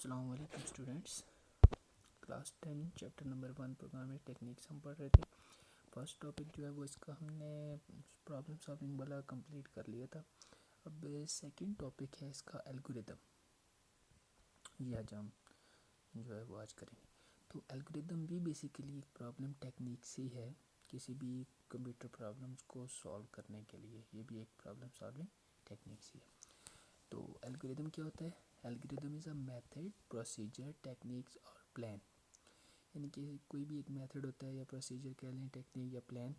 السلام علیکم students. Class 10 chapter number 1 programming techniques ہم پڑھ رہے تھے. فرسٹ ٹاپک جو ہے وہ اس کا ہم نے پرابلم سالونگ والا کمپلیٹ کر لیا تھا. اب سیکنڈ ٹاپک ہے اس کا الگوریدم. یہ آج ہم جو ہے وہ آج کریں گے. تو الگوریدم بھی بیسیکلی ایک پرابلم ٹیکنیکس ہی ہے کسی بھی کمپیوٹر پرابلمس کو سالو کرنے کے لیے. یہ بھی ایک پرابلم سالونگ ٹیکنیکس ہی ہے. تو الگوریدم کیا ہوتا ہے؟ Algorithm is a method, procedure, techniques اور پلان. یعنی کہ کوئی بھی ایک میتھڈ ہوتا ہے یا پروسیجر کہہ لیں، ٹیکنیک یا plan.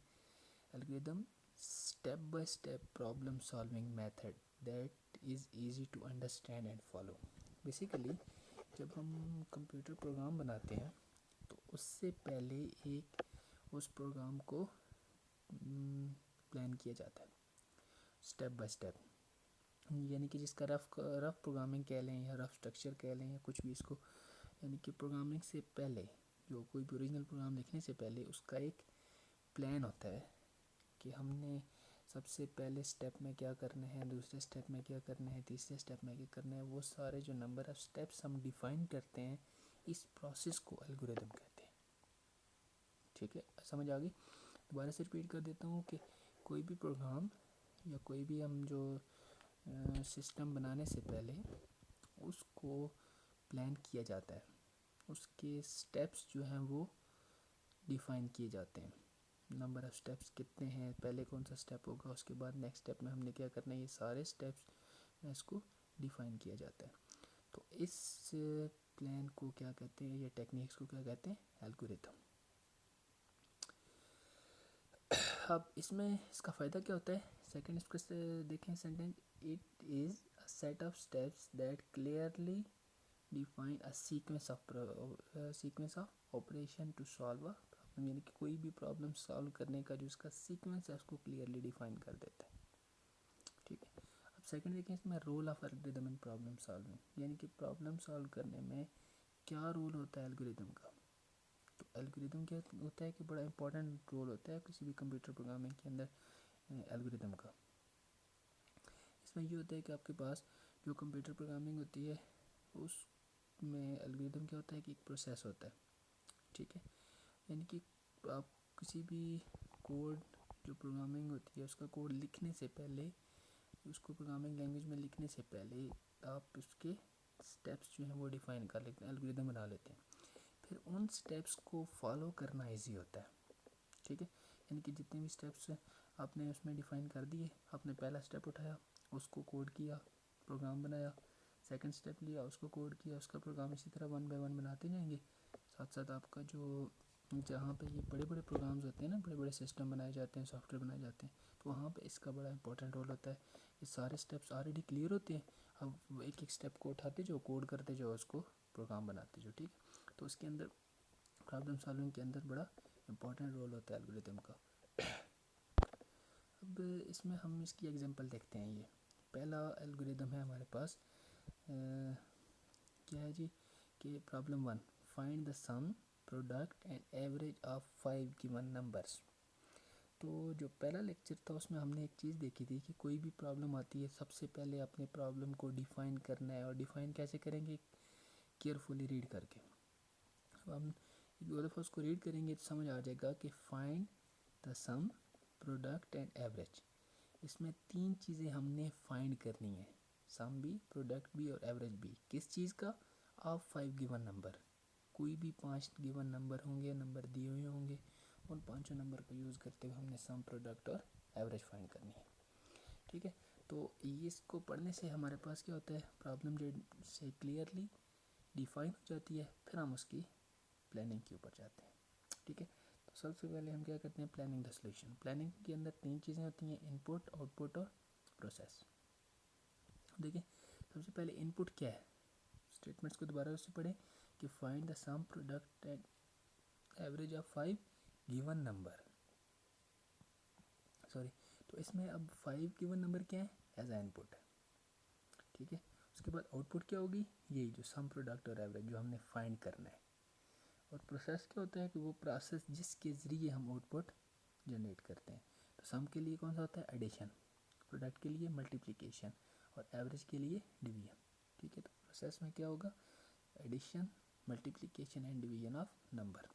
Algorithm step by step problem solving method that is easy to understand and follow. Basically جب ہم کمپیوٹر پروگرام بناتے ہیں تو اس سے پہلے ایک اس پروگرام کو پلان کیا جاتا ہے اسٹیپ بائی اسٹیپ. یعنی کہ جس کا رف پروگرامنگ کہہ لیں یا رف اسٹرکچر کہہ لیں یا کچھ بھی اس کو، یعنی کہ پروگرامنگ سے پہلے جو کوئی بھی اوریجنل پروگرام لکھنے سے پہلے اس کا ایک پلان ہوتا ہے کہ ہم نے سب سے پہلے اسٹیپ میں کیا کرنا ہے، دوسرے اسٹیپ میں کیا کرنا ہے، تیسرے اسٹیپ میں کیا کرنا ہے. وہ سارے جو نمبر آف اسٹیپس ہم ڈیفائن کرتے ہیں اس پروسیس کو الگوریدم کہتے ہیں. ٹھیک ہے، سمجھ آ گئی؟ دوبارہ سے ریپیٹ کر دیتا ہوں کہ کوئی بھی پروگرام یا کوئی بھی ہم جو سسٹم بنانے سے پہلے اس کو پلان کیا جاتا ہے. اس کے سٹیپس جو ہیں وہ ڈیفائن کیے جاتے ہیں. نمبر آف سٹیپس کتنے ہیں، پہلے کون سا سٹیپ ہوگا، اس کے بعد نیکسٹ سٹیپ میں ہم نے کیا کرنا ہے، یہ سارے سٹیپس میں اس کو ڈیفائن کیا جاتا ہے. تو اس پلان کو کیا کہتے ہیں، یہ ٹیکنیکس کو کیا کہتے ہیں، الگوریدم. اب اس میں اس کا فائدہ کیا ہوتا ہے؟ سیکنڈ اس کو دیکھیں sentence. It is a set of steps that clearly define a sequence of operation to solve a problem. یعنی کہ کوئی بھی پرابلم سالو کرنے کا جو اس کا سیکوینس ہے اس کو کلیئرلی ڈیفائن کر دیتا ہے. ٹھیک ہے. اب سیکنڈ دیکھیں اس میں role of algorithm in problem solving. یعنی کہ پرابلم سالو کرنے میں کیا رول ہوتا ہے الگوریدم کا. تو الگوریدم کیا ہوتا ہے کہ بڑا امپورٹنٹ رول ہوتا ہے کسی بھی کمپیوٹر پروگرامنگ کے اندر الگوریدم کا. اس میں یہ ہوتا ہے کہ آپ کے پاس جو کمپیوٹر پروگرامنگ ہوتی ہے اس میں الگوریدم کیا ہوتا ہے کہ ایک پروسیس ہوتا ہے. ٹھیک ہے. یعنی کہ آپ کسی بھی کوڈ جو پروگرامنگ ہوتی ہے اس کا کوڈ لکھنے سے پہلے، اس کو پروگرامنگ لینگویج میں لکھنے سے پہلے آپ اس کے سٹیپس جو ہیں وہ ڈیفائن کر لیتے ہیں، الگوریدم بنا لیتے ہیں. پھر ان سٹیپس کو فالو کرنا ایزی ہوتا ہے. ٹھیک ہے. یعنی کہ جتنے بھی سٹیپس آپ نے اس میں ڈیفائن کر دیے، آپ نے پہلا سٹیپ اٹھایا، اس کو کوڈ کیا، پروگرام بنایا. سیکنڈ سٹیپ لیا، اس کو کوڈ کیا، اس کا پروگرام. اسی طرح 1 بائی 1 بناتے جائیں گے. ساتھ ساتھ آپ کا جو جہاں پہ یہ بڑے بڑے پروگرامز ہوتے ہیں نا، بڑے بڑے سسٹم بنائے جاتے ہیں، سافٹ ویئر بنائے جاتے ہیں، تو وہاں پہ اس کا بڑا امپورٹنٹ رول ہوتا ہے. یہ سارے سٹیپس آلریڈی کلیئر ہوتے ہیں. اب ایک ایک سٹیپ کو اٹھاتے جو، کوڈ کرتے جو، اس کو پروگرام بناتے جو. ٹھیک ہے. تو اس کے اندر پرابلم سالونگ کے اندر بڑا امپورٹنٹ رول ہوتا ہے الگوریدم کا. اب اس میں ہم اس کی ایگزامپل دیکھتے ہیں. یہ پہلا الگوریدم ہے ہمارے پاس. کیا ہے جی کہ problem 1، find the sum, product and average of 5 given numbers. تو جو پہلا لیکچر تھا اس میں ہم نے ایک چیز دیکھی تھی کہ کوئی بھی پرابلم آتی ہے سب سے پہلے اپنے پرابلم کو ڈیفائن کرنا ہے. اور ڈیفائن کیسے کریں گے؟ کیئرفلی ریڈ کر کے. اب ہم ایک دو دفعہ اس کو ریڈ کریں گے تو سمجھ آ جائے گا کہ find the sum, product and average. اس میں 3 چیزیں ہم نے فائنڈ کرنی ہیں، سم بھی، پروڈکٹ بھی اور ایوریج بھی. کس چیز کا؟ Of 5 given number. کوئی بھی 5 گیون نمبر ہوں گے، نمبر دیے ہوئے ہوں گے، ان 5 نمبر کو یوز کرتے ہوئے ہم نے سم، پروڈکٹ اور ایوریج فائنڈ کرنی ہے. ٹھیک ہے. تو اس کو پڑھنے سے ہمارے پاس کیا ہوتا ہے، پرابلم جو سے کلیئرلی ڈیفائن ہو جاتی ہے. پھر ہم اس کی پلاننگ کے اوپر جاتے ہیں. ٹھیک ہے. تو سب سے پہلے ہم کیا کرتے ہیں، پلاننگ دا سولوشن. پلاننگ کے اندر 3 چیزیں ہوتی ہیں، ان پٹ، آؤٹ پٹ اور پروسیس. دیکھیں سب سے پہلے ان پٹ کیا ہے. اسٹیٹمنٹس کو دوبارہ اس سے پڑھیں کہ find the sum, product and average of 5 given number. تو اس میں اب 5 گیون نمبر کیا ہے، ایز اے ان پٹ. ٹھیک ہے. اس کے بعد آؤٹ پٹ کیا ہوگی، یہی جو سم، پروڈکٹ اور ایوریج جو ہم نے فائنڈ کرنا ہے. اور پروسیس کیا ہوتا ہے کہ وہ پروسیس جس کے ذریعے ہم آؤٹ پٹ جنریٹ کرتے ہیں. تو سم کے لیے کون سا ہوتا ہے، ایڈیشن. پروڈکٹ کے لیے ملٹیپلیکیشن. اور ایوریج کے لیے ڈویژن. ٹھیک ہے. تو پروسیس میں کیا ہوگا، addition, multiplication and division of number.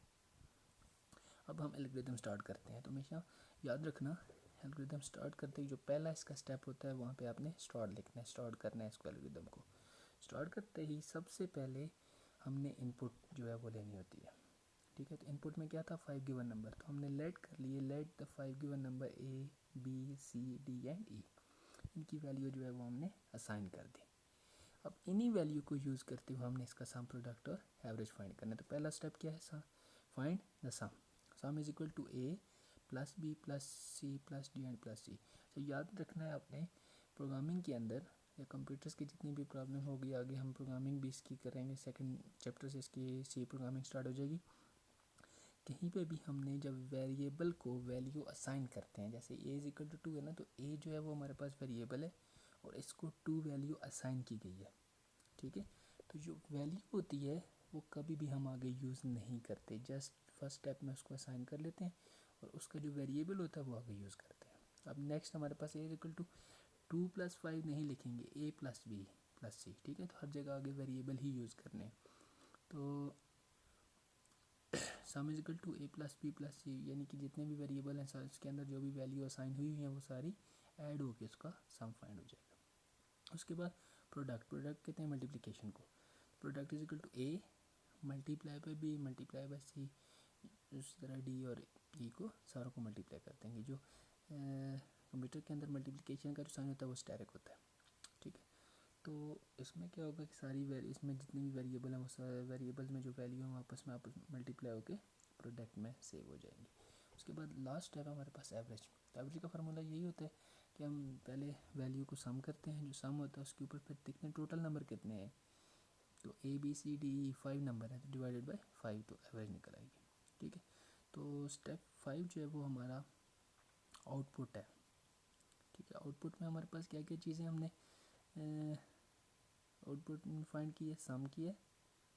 اب ہم الگوریتھم اسٹارٹ کرتے ہیں. تو ہمیشہ یاد رکھنا الگوریتھم اسٹارٹ کرتے جو پہلا اس کا اسٹیپ ہوتا ہے وہاں پہ آپ نے اسٹارٹ لکھنا ہے, اسٹارٹ کرنا ہے اس کو الگوریتھم کو. اسٹارٹ کرتے ہی سب سے پہلے ہم نے ان پٹ جو ہے وہ لینی ہوتی ہے. ٹھیک ہے, تو ان پٹ میں کیا تھا 5 گیون نمبر, تو ہم نے لیٹ کر لیے, let the 5 given number A B C D and E. ان کی ویلیو جو ہے وہ ہم نے اسائن کر دی. اب انہی ویلیو کو یوز کرتے ہوئے ہم نے اس کا سم, پروڈکٹ اور ایوریج فائنڈ کرنا ہے. تو پہلا اسٹیپ کیا ہے, find the sum. Sum is equal to A plus B plus C plus D and plus C. تو یاد رکھنا ہے آپ نے پروگرامنگ کے اندر یا کمپیوٹرز کی جتنی بھی پرابلم ہوگی, آگے ہم پروگرامنگ بھی اس کی کریں گے, سیکنڈ چیپٹر سے اس کی سی پروگرامنگ اسٹارٹ ہو جائے گی. کہیں پہ بھی ہم نے جب ویریبل کو ویلیو اسائن کرتے ہیں, جیسے اے از اکول ٹو 2 ہے نا, تو اے جو ہے وہ ہمارے پاس ویریبل ہے اور اس کو 2 ویلیو اسائن کی گئی ہے. ٹھیک ہے, تو جو ویلیو ہوتی ہے وہ کبھی بھی ہم آگے یوز نہیں کرتے, جسٹ فرسٹ اسٹیپ میں اس کو اسائن کر لیتے ہیں اور اس کا جو ویریبل ہوتا ہے وہ آگے یوز کرتے ہیں. اب نیکسٹ ہمارے پاس اے از اکول ٹو 2 + 5 نہیں لکھیں گے, اے پلس بی پلس سی. ٹھیک ہے, تو ہر جگہ آگے ویریبل ہی یوز کرنے ہیں. تو sum is equal to A plus B plus C, یعنی کہ جتنے بھی ویریبل ہیں اس کے اندر جو بھی ویلیو اسائن ہوئی ہیں وہ ساری ایڈ ہو کے اس کا سم فائنڈ ہو جائے گا. اس کے بعد پروڈکٹ کہتے ہیں ملٹیپلیکیشن کو. Product is equal to A multiply by B multiply by C. اس طرح ڈی اور ای کو ساروں کو ملٹیپلائی کرتے ہیں. کہ جو کمپیوٹر کے اندر ملٹیپلیکیشن کا جو سائن ہوتا ہے وہ اسٹیرک ہوتا ہے. ٹھیک ہے, تو اس میں کیا ہوگا کہ ساری اس میں جتنی بھی ویریبل ہیں وہ ویریبل میں جو ویلیو ہیں آپس میں ملٹیپلائی ہو کے پروڈکٹ میں سیو ہو جائیں گی. اس کے بعد لاسٹ ہے ہمارے پاس ایوریج. ایوریج کا فارمولا یہی ہوتا ہے کہ ہم پہلے ویلیو کو سم کرتے ہیں, جو سم ہوتا ہے اس کے اوپر پھر دیکھتے ہیں ٹوٹل نمبر کتنے ہیں. تو A B C D E 5 number ہے, تو ڈیوائڈیڈ بائی 5 تو ایوریج نکل آئے گی. ٹھیک ہے, تو اسٹیپ 5 جو ہے وہ ہمارا آؤٹ پٹ ہے. ٹھیک ہے, آؤٹ پٹ میں ہمارے پاس کیا کیا چیزیں ہم نے آؤٹ پٹ فائنڈ کی ہے, سم کی ہے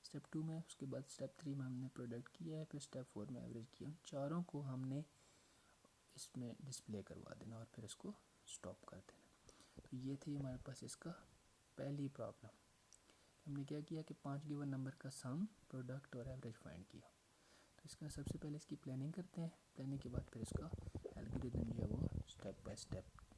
اسٹیپ 2 میں. اس کے بعد اسٹیپ 3 میں ہم نے پروڈکٹ کیا ہے, پھر اسٹیپ 4 میں ایوریج کیا. چاروں کو ہم نے اس میں ڈسپلے کروا دینا اور پھر اس کو اسٹاپ کر دینا. تو یہ تھی ہمارے پاس اس کا پہلی پرابلم. ہم نے کیا کیا کہ 5 گیون نمبر کا سم, پروڈکٹ اور ایوریج فائنڈ کیا. تو اس کا سب سے پہلے اس کی پلاننگ کرتے ہیں. پلاننگ کے بعد پھر اس کا الگوریتھم جو ہے وہ اسٹیپ بائی اسٹیپ